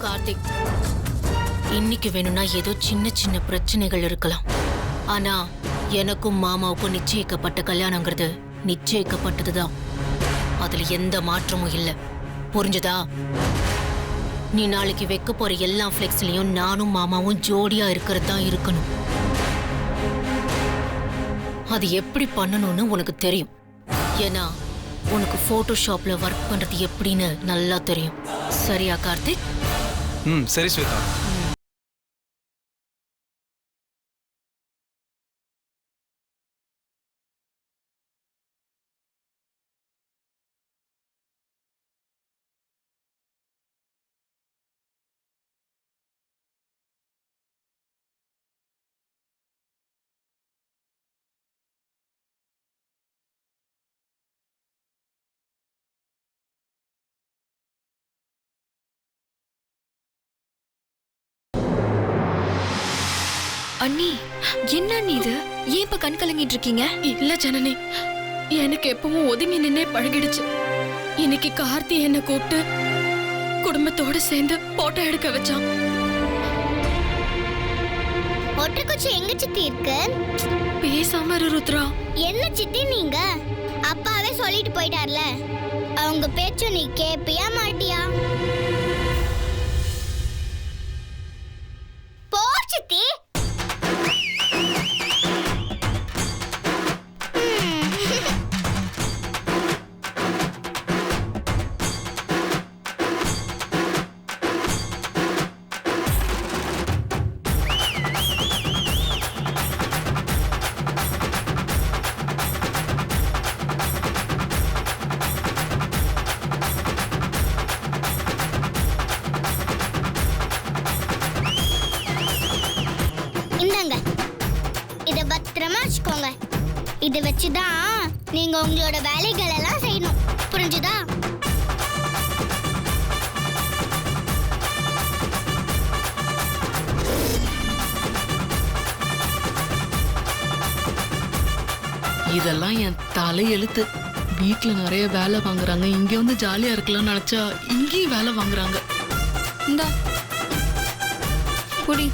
கார்த்திக், இன்னைக்கு வேணும்னா ஏதோ சின்ன சின்ன பிரச்சனைகள் இருக்கலாம். ஆனா எனக்கும் மாமாவுக்கும் நிச்சயிக்கப்பட்ட கல்யாணங்கிறது நிச்சயிக்கப்பட்டதுதான். அதுல எந்த மாற்றமும் இல்ல. புரிஞ்சுதா? நீ நாளைக்கு வைக்க போற எல்லா ஃபிளெக்ஸ்லயும் நானும் மாமாவும் ஜோடியா இருக்கிறது தான் இருக்கணும். அது எப்படி பண்ணணும்னு உனக்கு தெரியும். ஏன்னா உனக்கு போட்டோஷாப்ல ஒர்க் பண்றது எப்படின்னு நல்லா தெரியும். சரியா கார்த்திக்? சரி ஸ்வேதா. அண்ணி, என்ன அண்ணி இது? ஏன் இப்ப கண் கலங்கிட்டு இருக்கீங்க? இல்ல ஜனனி, எனக்கு எப்பவும் ஒதுங்கி நின்னே பழகிடுச்சு. இன்னைக்கு கார்த்தி என்ன கூப்பிட்டு குடும்பத்தோட சேர்ந்து போட்டோ எடுக்க வச்சான். ஒட்டக்குச்சி எங்க சித்தி இருக்கு? பேசாம இரு ருத்ரா. என்ன சித்தி நீங்க? அப்பாவே சொல்லிட்டு போயிட்டார்ல, அவங்க பேச்ச நீ கேப்பியா மாட்டியா? போ சித்தி. இந்தாங்க, இத பத்திரமா வச்சுக்கோங்க. இத வச்சுதான் நீங்க உங்களோட வேலைகள் எல்லாம் செய்யணும். புரிஞ்சுதா? இதெல்லாம் என் தலையெழுத்து. வீட்டுல நிறைய வேலை வாங்குறாங்க, இங்க வந்து ஜாலியா இருக்கலாம்னு நினைச்சா இங்கேயும் வேலை வாங்குறாங்க. இந்தா குடி.